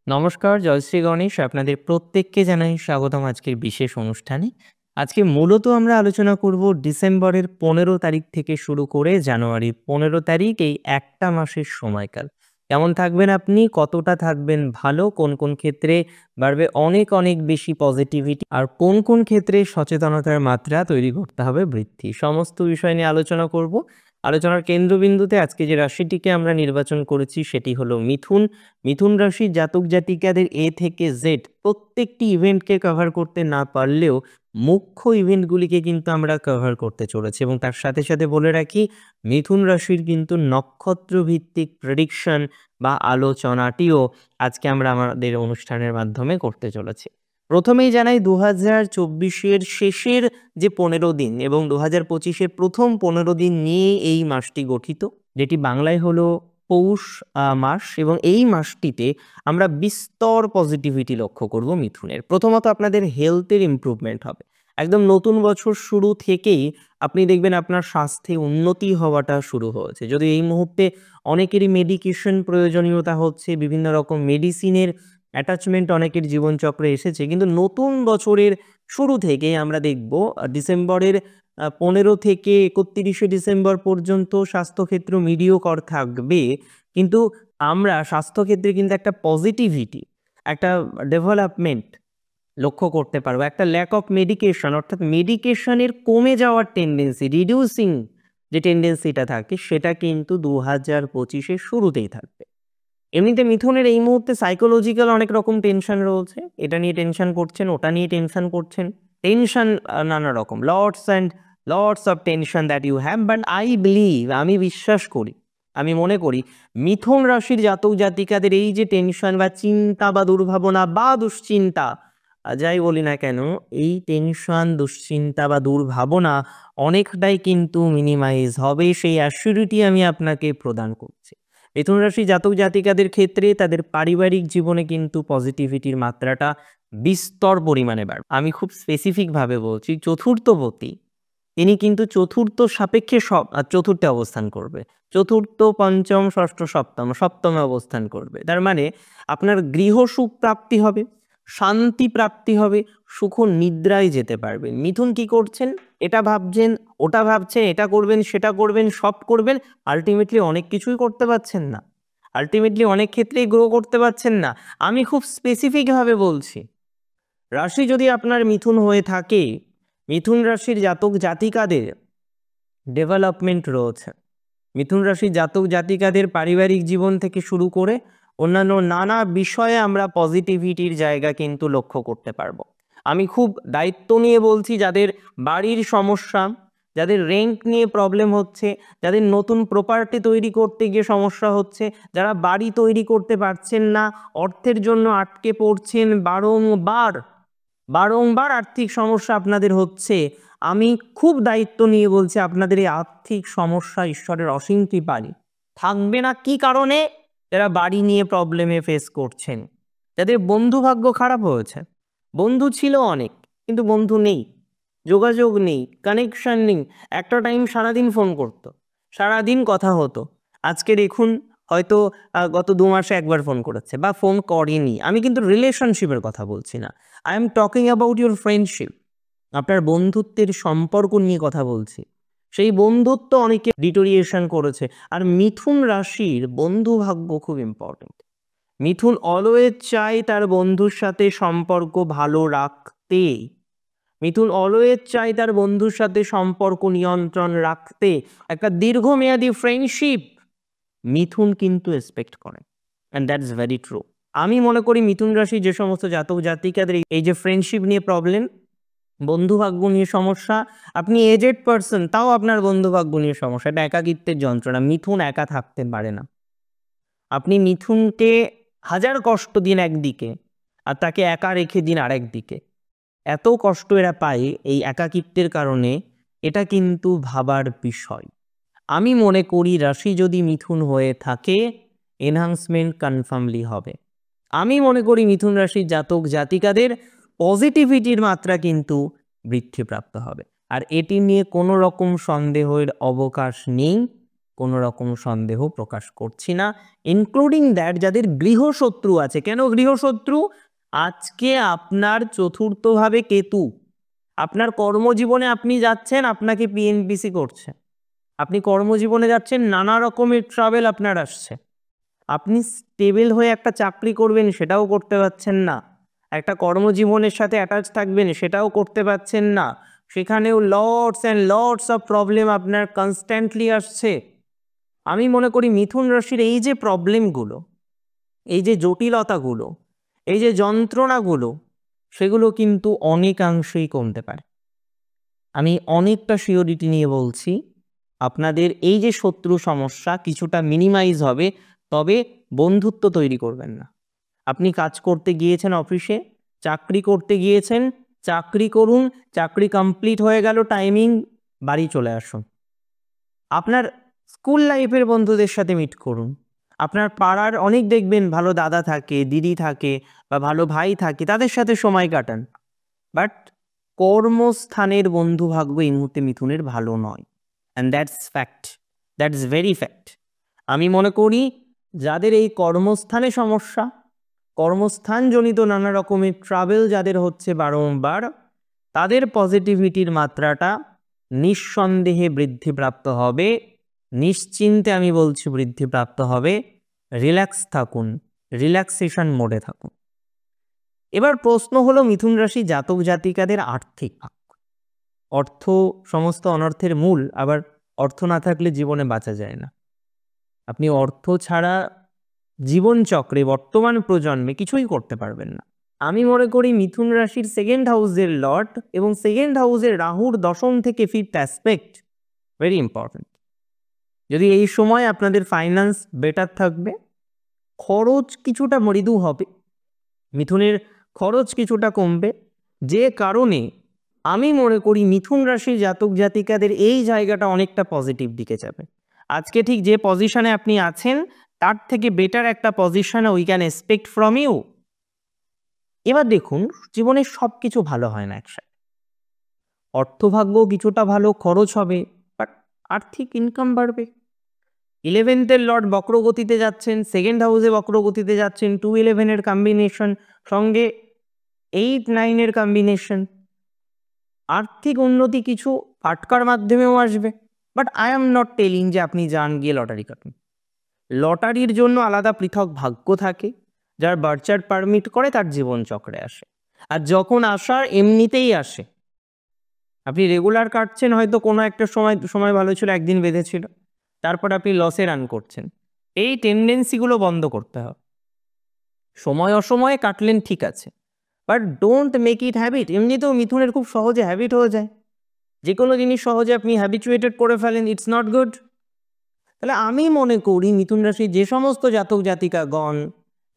নমস্কার, জয়শ্রী গণেশ। আপনাদের প্রত্যেককে জানাই স্বাগতম আজকের বিশেষ অনুষ্ঠানে। আজকে মূলত আমরা আলোচনা করব ডিসেম্বরের ১৫ তারিখ থেকে শুরু করে জানুয়ারির ১৫ তারিখ এই একটা মাসের সময়কাল। কেমন থাকবেন আপনি? কতটা থাকবেন ভালো? কোন, কোন ক্ষেত্রে বাড়বে অনেক, অনেক বেশি পজিটিভিটি? আর কোন, কোন ক্ষেত্রে সচেতনতার মাত্রা তৈরি করতে হবে বৃদ্ধি? সমস্ত বিষয় নিয়ে আলোচনা করব। আলোচনার কেন্দ্রবিন্দুতে আজকে যে রাশিটিকে আমরা নির্বাচন করেছি সেটি হলো মিথুন। মিথুন রাশির জাতক জাতিকাদের এ থেকে জেড প্রত্যেকটি ইভেন্টকে কভার করতে না পারলেও মুখ্য ইভেন্টগুলিকে কিন্তু আমরা কভার করতে চলেছি এবং তার সাথে সাথে বলে রাখি মিথুন রাশির কিন্তু নক্ষত্র ভিত্তিক প্রেডিকশন বা আলোচনাটিও আজকে আমরা আমাদের অনুষ্ঠানের মাধ্যমে করতে চলেছি। প্রথমেই জানাই 2024-এর শেষের যে 15 দিন এবং 2025-এর প্রথম 15 দিন নিয়ে এই মাসটি গঠিত, যেটি বাংলায় হলো পৌষ মাস এবং এই মাসটিতে আমরা বিস্তর পজিটিভিটি লক্ষ্য করব মিথুনের। প্রথমত আপনাদের হেলথের ইমপ্রুভমেন্ট হবে। একদম নতুন বছর শুরু থেকেই আপনি দেখবেন আপনার স্বাস্থ্যে উন্নতি হওয়াটা শুরু হয়েছে। যদিও এই মুহূর্তে অনেকেরই মেডিকেশন প্রয়োজনীয়তা হচ্ছে, বিভিন্ন রকম মেডিসিনের অ্যাটাচমেন্ট অনেকের জীবনচক্রে এসেছে। কিন্তু নতুন বছরের শুরু থেকেই আমরা দেখব ডিসেম্বরের 15 থেকে 31শে ডিসেম্বর পর্যন্ত স্বাস্থ্যক্ষেত্র মিডিওকর থাকবে। কিন্তু আমরা স্বাস্থ্যক্ষেত্রে কিন্তু একটা পজিটিভিটি, একটা ডেভেলপমেন্ট লক্ষ্য করতে পারবো। একটা ল্যাক অফ মেডিকেশন অর্থাৎ মেডিকেশনের কমে যাওয়ার টেন্ডেন্সি, রিডিউসিং যে টেন্ডেন্সিটা থাকে সেটা কিন্তু 2025-এর শুরুতেই থাকবে। এমনিতে মিথুনের এই মুহূর্তে সাইকোলজিক্যাল অনেক রকম টেনশন রয়েছে। এটা নিয়ে টেনশন করছেন, ওটা নিয়ে টেনশন করছেন। টেনশন নানা রকম। Lots of tension that you have. But I believe, আমি বিশ্বাস করি, আমি মনে করি মিথুন রাশির জাতক জাতিকাদের এই যে টেনশন বা চিন্তা বা দুর্ভাবনা বা দুশ্চিন্তা, যাই বলি না কেন, এই টেনশন, দুশ্চিন্তা বা দুর্ভাবনা অনেকটাই কিন্তু মিনিমাইজ হবে। সেই অ্যাসিউরিটি আমি আপনাকে প্রদান করছি। মিথুন রাশি জাতক জাতিকাদের ক্ষেত্রে তাদের পারিবারিক জীবনে কিন্তু পজিটিভিটির মাত্রাটা বিস্তর পরিমাণে বাড়বে। আমি খুব স্পেসিফিকভাবে বলছি, চতুর্থপতি তিনি কিন্তু চতুর্থ সাপেক্ষে চতুর্থে অবস্থান করবে। চতুর্থ, পঞ্চম, ষষ্ঠ, সপ্তমে অবস্থান করবে। তার মানে আপনার গৃহসুখ প্রাপ্তি হবে, শান্তি প্রাপ্তি হবে, সুখ নিদ্রায় যেতে পারবেন। মিথুন কি করছেন? এটা ভাবছেন, ওটা ভাবছেন, এটা করবেন, সেটা করবেন, সব করবেন, আলটিমেটলি অনেক কিছুই করতে পারছেন না। আলটিমেটলি অনেক ক্ষেত্রেই গ্রো করতে পারছেন না। আমি খুব স্পেসিফিকভাবে বলছি, রাশি যদি আপনার মিথুন হয়ে থাকে, মিথুন রাশির জাতক জাতিকাদের ডেভেলপমেন্ট রয়েছে। মিথুন রাশির জাতক জাতিকাদের পারিবারিক জীবন থেকে শুরু করে অন্যান্য নানা বিষয়ে আমরা পজিটিভিটির জায়গা কিন্তু লক্ষ্য করতে পারবো। আমি খুব দায়িত্ব নিয়ে বলছি, যাদের বাড়ির সমস্যা, যাদের রেন্ট নিয়ে প্রবলেম হচ্ছে, যাদের নতুন প্রপার্টি তৈরি করতে গিয়ে সমস্যা হচ্ছে, যারা বাড়ি তৈরি করতে পারছেন না, অর্থের জন্য আটকে পড়ছেন, বারংবার আর্থিক সমস্যা আপনাদের হচ্ছে, আমি খুব দায়িত্ব নিয়ে বলছি আপনাদের এই আর্থিক সমস্যা ঈশ্বরের অসীম কৃপায় থাকবে না। কি কারণে? যারা বাড়ি নিয়ে প্রবলেমে ফেস করছেন, যাদের বন্ধু ভাগ্য খারাপ হয়েছে, বন্ধু ছিল অনেক কিন্তু বন্ধু নেই, যোগাযোগ নেই, কানেকশন নেই। একটা টাইম সারাদিন ফোন করতো, সারাদিন কথা হতো, আজকে দেখুন হয়তো গত 2 মাসে একবার ফোন করেছে বা ফোন করেনি। আমি কিন্তু রিলেশনশিপের কথা বলছি না, I am talking about your friendship. আপনার বন্ধুত্বের সম্পর্ক নিয়ে কথা বলছি। সেই বন্ধুত্ব অনেকে ডিটোরিয়েশন করেছে। আর মিথুন রাশির বন্ধু ভাগ্য খুব ইম্পর্টেন্ট। মিথুন অলওয়েজ চায় তার বন্ধুর সাথে সম্পর্ক ভালো রাখতে। মিথুন অলওয়েজ চায় তার বন্ধুর সাথে সম্পর্ক নিয়ন্ত্রণ রাখতে। একটা দীর্ঘমেয়াদী ফ্রেন্ডশিপ মিথুন কিন্তু এক্সপেক্ট করে, অ্যান্ড দ্যাটস ভেরি ট্রু। আমি মনে করি মিথুন রাশি যে সমস্ত জাতক জাতিকাদের এই যে ফ্রেন্ডশিপ নিয়ে প্রবলেম, বন্ধুভাগ্য নিয়ে সমস্যা, আপনি এজেড পারসন তাও আপনার বন্ধুভাগ্য নিয়ে সমস্যা, এটা একাকিত্বের যন্ত্রণা। মিথুন একা থাকতে পারে না। আপনি মিথুনকে হাজার কষ্ট দিন একদিকে আর তাকে একা রেখে দিন আরেক দিকে, এত কষ্ট এরা পায় এই একাকিত্বের কারণে, এটা কিন্তু ভাবার বিষয়। আমি মনে করি রাশি যদি মিথুন হয়ে থাকে, এনহান্সমেন্ট কনফার্মলি হবে। আমি মনে করি মিথুন রাশির জাতক জাতিকাদের পজিটিভিটির মাত্রা কিন্তু বৃদ্ধিপ্রাপ্ত হবে, আর এটি নিয়ে কোনো রকম সন্দেহের অবকাশ নেই। কোনো রকম সন্দেহ প্রকাশ করছি না, ইনক্লুডিং দ্যাট যাদের গৃহশত্রু আছে। কেন গৃহশত্রু? আজকে আপনার চতুর্থভাবে কেতু, আপনার কর্মজীবনে আপনি যাচ্ছেন, আপনাকে পিএনপিসি করছে। আপনি কর্মজীবনে যাচ্ছেন, নানা রকমের ট্রাভেল আপনার আসছে। আপনি স্টেবল হয়ে একটা চাকরি করবেন, সেটাও করতে পারছেন না। একটা কর্মজীবনের সাথে অ্যাটাচ থাকবেন, সেটাও করতে পারছেন না। সেখানেও lots and lots of problem আপনার কনস্ট্যান্টলি আসছে। আমি মনে করি মিথুন রাশির এই যে প্রবলেমগুলো, এই যে জটিলতাগুলো, এই যে যন্ত্রণাগুলো, সেগুলো কিন্তু অনেকাংশেই কমতে পারে। আমি অনেকটা সিওরিটি নিয়ে বলছি, আপনাদের এই যে শত্রু সমস্যা কিছুটা মিনিমাইজ হবে। তবে বন্ধুত্ব তৈরি করবেন না। আপনি কাজ করতে গিয়েছেন অফিসে, চাকরি করতে গিয়েছেন, চাকরি করুন, চাকরি কমপ্লিট হয়ে গেল টাইমিং, বাড়ি চলে আসুন। আপনার স্কুল লাইফের বন্ধুদের সাথে মিট করুন। আপনার পাড়ার অনেক দেখবেন ভালো দাদা থাকে, দিদি থাকে বা ভালো ভাই থাকে, তাদের সাথে সময় কাটান। বাট কর্মস্থানের বন্ধু ভাগ্য এই মুহূর্তে মিথুনের ভালো নয়, and that's fact, that's very fact. আমি মনে করি যাদের এই কর্মস্থানে সমস্যা, কর্মস্থানজনিত নানা রকমের ট্রাভেল যাদের হচ্ছে বারংবার, তাদের পজিটিভিটির মাত্রাটা নিঃসন্দেহে বৃদ্ধিপ্রাপ্ত হবে। নিশ্চিন্তে আমি বলছি বৃদ্ধিপ্রাপ্ত হবে। রিল্যাক্স থাকুন, রিল্যাক্সেশন মোডে থাকুন। এবার প্রশ্ন হলো মিথুন রাশি জাতক জাতিকাদের আর্থিক ভাগ্য। অর্থ সমস্ত অনর্থের মূল, আবার অর্থ না থাকলে জীবনে বাঁচা যায় না। আপনি অর্থ ছাড়া জীবনচক্রে বর্তমান প্রজন্মে কিছুই করতে পারবেন না। আমি মনে করি মিথুন রাশির সেকেন্ড হাউসের লর্ড এবং সেকেন্ড হাউসের রাহুর দশম থেকে ফিফথ অ্যাসপেক্ট ভেরি ইম্পর্টেন্ট। যদি এই সময় আপনাদের ফাইন্যান্স বেটার থাকবে, খরচ কিছুটা মৃদু হবে, মিথুনের খরচ কিছুটা কমবে, যে কারণে আমি মনে করি মিথুন রাশির জাতক জাতিকাদের এই জায়গাটা অনেকটা পজিটিভ দিকে যাবে। আজকে ঠিক যে পজিশনে আপনি আছেন তার থেকে বেটার একটা পজিশনে we can expect from you. এবার দেখুন, জীবনে সব কিছু ভালো হয় না একসাথে। অর্থভাগ্য কিছুটা ভালো, খরচ হবে, বাট আর্থিক ইনকাম বাড়বে। 11th লর্ড বক্রগতিতে যাচ্ছেন, সেকেন্ড হাউসে বক্রগতিতে যাচ্ছেন, 2-11 কম্বিনেশন, সঙ্গে 8-9 কম্বিনেশন। আর্থিক উন্নতি কিছু ফাটকার মাধ্যমেও আসবে। But I am not telling যে আপনি যান গিয়ে লটারি কাটুন। লটারির জন্য আলাদা পৃথক ভাগ্য থাকে, যার বার্থ চার্ট পারমিট করে তার জীবনচক্রে আসে। আর যখন আসার এমনিতেই আসে। আপনি রেগুলার কাটছেন, হয়তো কোনো একটা সময় ভালো ছিল, একদিন বেঁধেছিল, তারপর আপনি লসে রান করছেন। এই টেন্ডেন্সিগুলো বন্ধ করতে হবে। সময় অসময়ে কাটলেন ঠিক আছে, but don't make it habit. এমনিতেও মিথুনের খুব সহজে হ্যাবিট হয়ে যায়, যে কোনো জিনিস সহজে আপনি হ্যাবিচুয়েটেড করে ফেলেন, ইটস নট গুড। তাহলে আমি মনে করি মিথুন রাশি যে সমস্ত জাতক জাতিকাগণ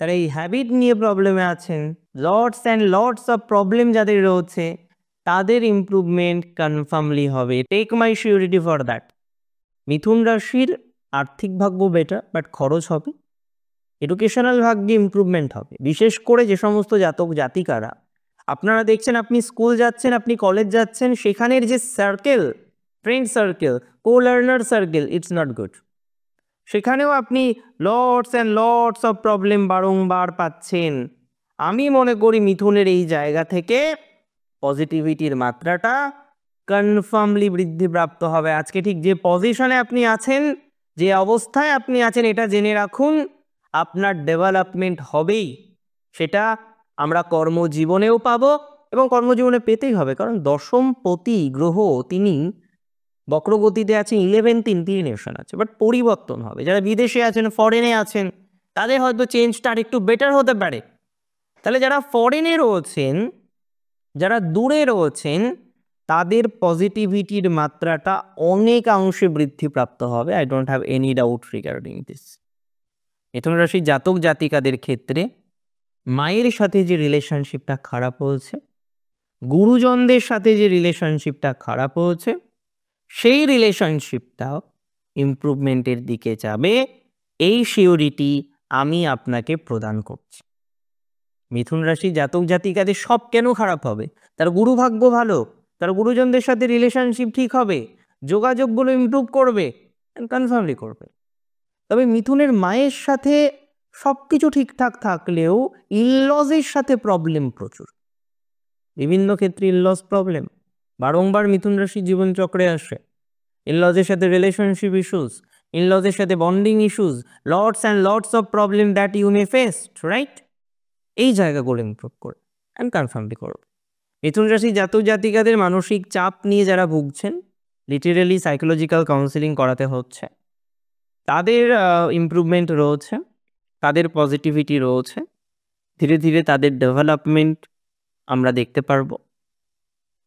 তারা এই হ্যাবিট নিয়ে প্রবলেমে আছেন, lots and lots of problem যাদের রয়েছে, তাদের ইমপ্রুভমেন্ট কনফার্মলি হবে। Take my surety for that. Mithun রাশির আর্থিক ভাগ্য বেটার, বাট খরচ হবে। এডুকেশনাল ভাগ্যে ইমপ্রুভমেন্ট হবে, বিশেষ করে যে সমস্ত জাতক জাতিকারা আপনারা দেখছেন আপনি স্কুল যাচ্ছেন, আপনি কলেজ যাচ্ছেন, সেখানের যে circle, friend circle, co learner circle, it's not good. সেখানেও আপনি lots and lots of problem বারংবার পাচ্ছেন। আমি মনে করি মিথুনের এই জায়গা থেকে পজিটিভিটির মাত্রাটা কনফার্মলি বৃদ্ধিপ্রাপ্ত হবে। আজকে ঠিক যে পজিশনে আপনি আছেন, যে অবস্থায় আপনি আছেন, এটা জেনে রাখুন আপনার ডেভেলপমেন্ট হবেই। সেটা আমরা কর্মজীবনেও পাবো এবং কর্মজীবনে পেতেই হবে, কারণ দশমপতি গ্রহ তিনি বক্রগতিতে আছেন, 11th ইনক্লিনেশন আছে, বাট পরিবর্তন হবে। যারা বিদেশে আছেন, ফরেনে আছেন, তাদের হয়তো চেঞ্জটা আর একটু বেটার হতে পারে। তাহলে যারা ফরেনে রয়েছেন, যারা দূরে রয়েছেন, তাদের পজিটিভিটির মাত্রাটা অনেকাংশে বৃদ্ধিপ্রাপ্ত হবে। I don't have any doubt regarding this. Mithun রাশির জাতক জাতিকাদের ক্ষেত্রে মায়ের সাথে যে রিলেশনশিপটা খারাপ হয়েছে, গুরুজনদের সাথে যে রিলেশনশিপটা খারাপ হয়েছে, সেই রিলেশনশিপটাও ইমপ্রুভমেন্টের দিকে যাবে। এই সিওরিটি আমি আপনাকে প্রদান করছি। মিথুন রাশি জাতক জাতিকাদের সব কেন খারাপ হবে? তার গুরু ভাগ্য ভালো, তার গুরুজনদের সাথে রিলেশনশিপ ঠিক হবে, যোগাযোগগুলো ইমপ্রুভ করবে, কনফার্মলি করবে। তবে মিথুনের মায়ের সাথে সবকিছু ঠিকঠাক থাকলেও ইনলজের সাথে প্রবলেম প্রচুর, বিভিন্ন ক্ষেত্রে ইনলজ প্রবলেম বারংবার মিথুন রাশির জীবনচক্রে আসে। ইনলজের সাথে রিলেশনশিপ ইস্যুস, ইনলজের সাথে bonding issues, lots and lots of problem that you may face, right? এই জায়গাগুলো ইমপ্রুভ করে অ্যান্ড কনফার্মলি করবে। মিথুন রাশি জাতক জাতিকাদের মানসিক চাপ নিয়ে যারা ভুগছেন, লিটারেলি সাইকোলজিক্যাল কাউন্সিলিং করাতে হচ্ছে, তাদের ইমপ্রুভমেন্ট রয়েছে, তাদের পজিটিভিটি রয়েছে, ধীরে ধীরে তাদের ডেভেলপমেন্ট আমরা দেখতে পারবো,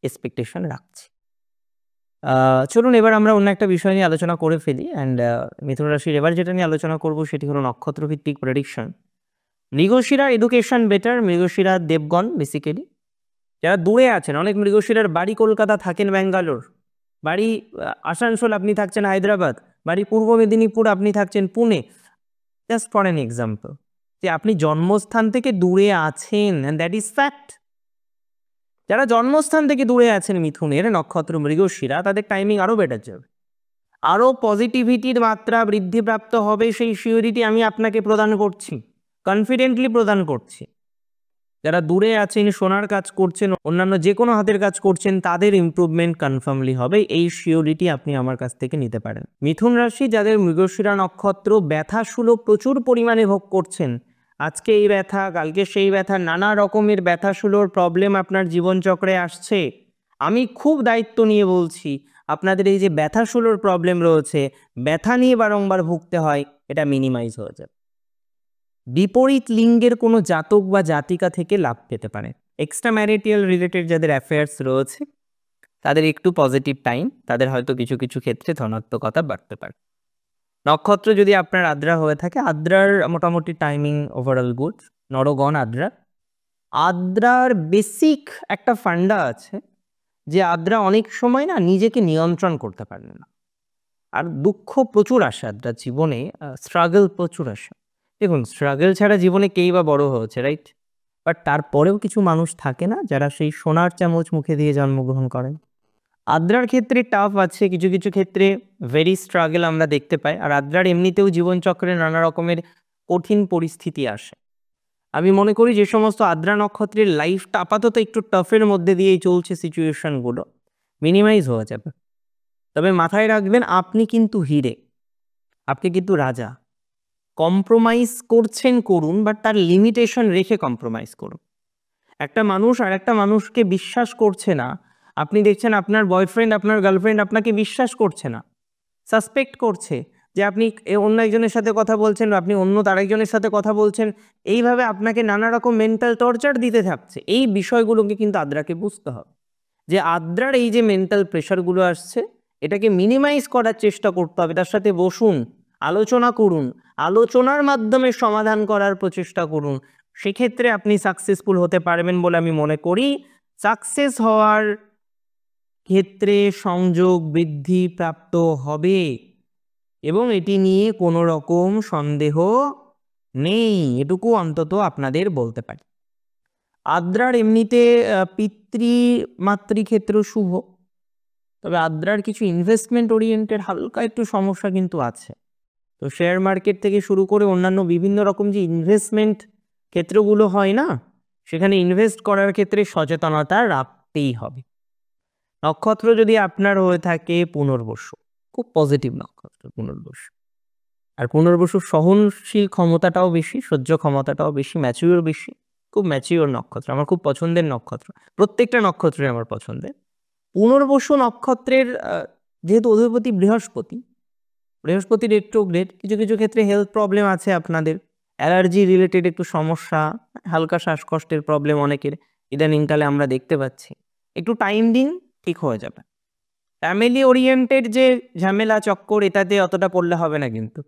এক্সপেকটেশন রাখছি। চলুন এবার আমরা অন্য একটা বিষয় নিয়ে আলোচনা করে ফেলি। অ্যান্ড মিথুন রাশির এবার যেটা নিয়ে আলোচনা করব সেটি হলো নক্ষত্রভিত্তিক prediction. Mrigashira education better, Mrigashira দেবগণ বেসিক্যালি যারা দূরে আছেন, অনেক মৃগশিরার বাড়ি কলকাতা, থাকেন ব্যাঙ্গালোর, বাড়ি আসানসোল, আপনি থাকছেন হায়দ্রাবাদ, বাড়ি পূর্ব মেদিনীপুর, আপনি থাকছেন Pune. Just for an example, যে আপনি জন্মস্থান থেকে দূরে আছেন, অ্যান্ড দ্যাট ইজ ফ্যাক্ট। যারা জন্মস্থান থেকে দূরে আছেন মিথুনের নক্ষত্র মৃগশিরা, তাদের টাইমিং আরও বেটার যাবে, আরও পজিটিভিটির মাত্রা বৃদ্ধিপ্রাপ্ত হবে। সেই সিওরিটি আমি আপনাকে প্রদান করছি, কনফিডেন্টলি প্রদান করছি। যারা দূরে আছেন, সোনার কাজ করছেন, অন্যান্য যে কোনো হাতের কাজ করছেন, তাদের ইমপ্রুভমেন্ট কনফার্মলি হবে, এই সিওরিটি আপনি আমার কাছ থেকে নিতে পারেন। মিথুন রাশি যাদের মৃগশিরা নক্ষত্র, ব্যথাসুলভ প্রচুর পরিমাণে ভোগ করছেন, আজকে এই ব্যথা, কালকে সেই ব্যথা, নানা রকমের ব্যথাসুলভ প্রবলেম আপনার জীবনচক্রে আসছে, আমি খুব দায়িত্ব নিয়ে বলছি, আপনাদের এই যে ব্যথাসুলভ প্রবলেম রয়েছে, ব্যথা নিয়ে বারংবার ভুগতে হয়, এটা মিনিমাইজ হয়ে যাবে। বিপরীত লিঙ্গের কোনো জাতক বা জাতিকা থেকে লাভ পেতে পারে। এক্সট্রা ম্যারিটাল রিলেটেড যাদের অ্যাফেয়ার্স রয়েছে, তাদের একটু পজিটিভ টাইম, তাদের হয়তো কিছু কিছু ক্ষেত্রে ধনাত্মকতা বাড়তে পারে। নক্ষত্র যদি আপনার আদ্রা হয়ে থাকে, আদ্রার মোটামুটি টাইমিং ওভারঅল গুড। নরগণ আদ্রা, আদ্রার বেসিক একটা ফান্ডা আছে যে আদ্রা অনেক সময় না নিজেকে নিয়ন্ত্রণ করতে পারেন না, আর দুঃখ প্রচুর আসে আদ্রার জীবনে, স্ট্রাগল প্রচুর আসে। দেখুন, স্ট্রাগল ছাড়া জীবনে কেই বা বড় হয়েছে, রাইট? বাট তারপরেও কিছু মানুষ থাকে না যারা সেই সোনার চামচ মুখে দিয়ে জন্মগ্রহণ করেন। আদ্রার ক্ষেত্রে টাফ আছে, কিছু কিছু ক্ষেত্রে ভেরি স্ট্রাগল আমরা দেখতে পাই। আর আদ্রার এমনিতেও জীবনচক্রে নানা রকমের কঠিন পরিস্থিতি আসে। আমি মনে করি যে সমস্ত আদ্রা নক্ষত্রের লাইফটা আপাতত একটু টাফের মধ্যে দিয়েই চলছে, সিচুয়েশনগুলো মিনিমাইজ হয়ে যাবে। তবে মাথায় রাখবেন, আপনি কিন্তু হিরে, আপনি কিন্তু রাজা। কম্প্রোমাইজ করছেন করুন, বাট তার লিমিটেশন রেখে কম্প্রোমাইজ করুন। একটা মানুষ আর একটা মানুষকে বিশ্বাস করছে না, আপনি দেখছেন আপনার বয়ফ্রেন্ড, আপনার গার্লফ্রেন্ড আপনাকে বিশ্বাস করছে না, সাসপেক্ট করছে যে আপনি অন্য একজনের সাথে কথা বলছেন, আপনি অন্য আরেকজনের সাথে কথা বলছেন, এইভাবে আপনাকে নানা রকম মেন্টাল টর্চার দিতে থাকছে। এই বিষয়গুলোকে কিন্তু আদ্রাকে বুঝতে হবে, যে আদ্রার এই যে মেন্টাল প্রেশারগুলো আসছে, এটাকে মিনিমাইজ করার চেষ্টা করতে হবে। তার সাথে বসুন, আলোচনা করুন, আলোচনার মাধ্যমে সমাধান করার প্রচেষ্টা করুন। সেক্ষেত্রে আপনি সাকসেসফুল হতে পারবেন বলে আমি মনে করি। সাকসেস হওয়ার ক্ষেত্রে সংযোগ বৃদ্ধি প্রাপ্ত হবে এবং এটি নিয়ে কোনো রকম সন্দেহ নেই, এটুকু অন্তত আপনাদের বলতে পারি। আদ্রার এমনিতে পিতৃমাতৃক্ষেত্র শুভ, তবে আদ্রার কিছু ইনভেস্টমেন্ট ওরিয়েন্টেড হালকা একটু সমস্যা কিন্তু আছে। তো শেয়ার মার্কেট থেকে শুরু করে অন্যান্য বিভিন্ন রকম যে ইনভেস্টমেন্ট ক্ষেত্রগুলো হয় না, সেখানে ইনভেস্ট করার ক্ষেত্রে সচেতনতা রাখতেই হবে। নক্ষত্র যদি আপনার হয়ে থাকে পুনর্বসু, খুব পজিটিভ নক্ষত্র পুনর্বসু। আর পুনর্বসুর সহনশীল ক্ষমতাটাও বেশি, সহ্য ক্ষমতাটাও বেশি, ম্যাচিওর বেশি, খুব ম্যাচিওর নক্ষত্র, আমার খুব পছন্দের নক্ষত্র। প্রত্যেকটা নক্ষত্রই আমার পছন্দের। পুনর্বসু নক্ষত্রের যেহেতু অধিপতি বৃহস্পতি, বৃহস্পতির রেট্রোগ্রেড, কিছু কিছু ক্ষেত্রে হেলথ প্রবলেম আছে আপনাদের, অ্যালার্জি রিলেটেড একটু সমস্যা, হালকা শ্বাসকষ্টের প্রবলেম অনেকের ইদানিংকালে আমরা দেখতে পাচ্ছি। একটু টাইম দিন, ঠিক হয়ে যাবে। ফ্যামিলি ওরিয়েন্টেড যে ঝামেলা চক্কর, এটাতে অতটা পড়লে হবে না। কিন্তু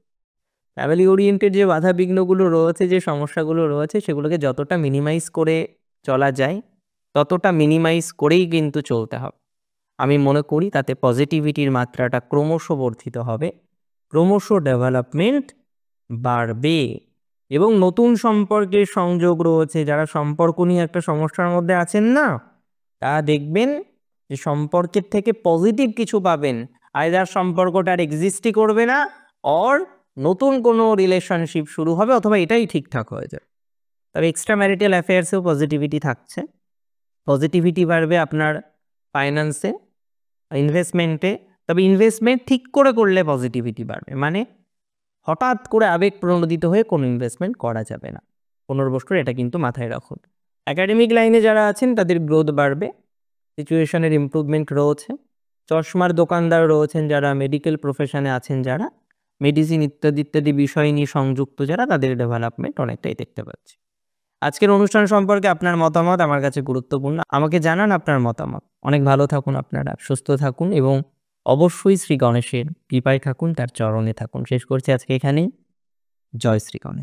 ফ্যামিলি ওরিয়েন্টেড যে বাধা বিঘ্নগুলো রয়েছে, যে সমস্যাগুলো রয়েছে, সেগুলোকে যতটা মিনিমাইজ করে চলা যায় ততটা মিনিমাইজ করেই কিন্তু চলতে হবে। আমি মনে করি তাতে পজিটিভিটির মাত্রাটা ক্রমশ বর্ধিত হবে, ক্রমশ ডেভেলপমেন্ট বাড়বে এবং নতুন সম্পর্কের সংযোগ রয়েছে। যারা সম্পর্ক নিয়ে একটা সমস্যার মধ্যে আছেন না, তা দেখবেন যে সম্পর্কের থেকে পজিটিভ কিছু পাবেন। আইদার সম্পর্কটা আর এক্সিস্টই করবে না, অর নতুন কোনো রিলেশনশিপ শুরু হবে, অথবা এটাই ঠিকঠাক হয়ে যাবে। তবে এক্সট্রা ম্যারিটাল অ্যাফেয়ার্সেও পজিটিভিটি থাকছে। পজিটিভিটি বাড়বে আপনার ফাইন্যান্সে, ইনভেস্টমেন্টে। তবে ইনভেস্টমেন্ট ঠিক করে করলে পজিটিভিটি বাড়বে, মানে হঠাৎ করে আবেগ প্রণোদিত হয়ে কোনো ইনভেস্টমেন্ট করা যাবে না। পুনর্বসুর এটা কিন্তু মাথায় রাখুন। একাডেমিক লাইনে যারা আছেন তাদের গ্রোথ বাড়বে, সিচুয়েশনের ইমপ্রুভমেন্ট রয়েছে। চশমার দোকানদার রয়েছেন যারা, মেডিকেল প্রফেশনে আছেন যারা, মেডিসিন ইত্যাদি ইত্যাদি বিষয় নিয়ে সংযুক্ত যারা, তাদের ডেভেলপমেন্ট অনেকটাই দেখতে পাচ্ছি। আজকের অনুষ্ঠান সম্পর্কে আপনার মতামত আমার কাছে গুরুত্বপূর্ণ, আমাকে জানান আপনার মতামত। অনেক ভালো থাকুন আপনারা, সুস্থ থাকুন এবং অবশ্যই শ্রী গণেশের কৃপায় থাকুন, তার চরণে থাকুন। শেষ করছি আজকে এখানেই। জয় শ্রী গণেশ।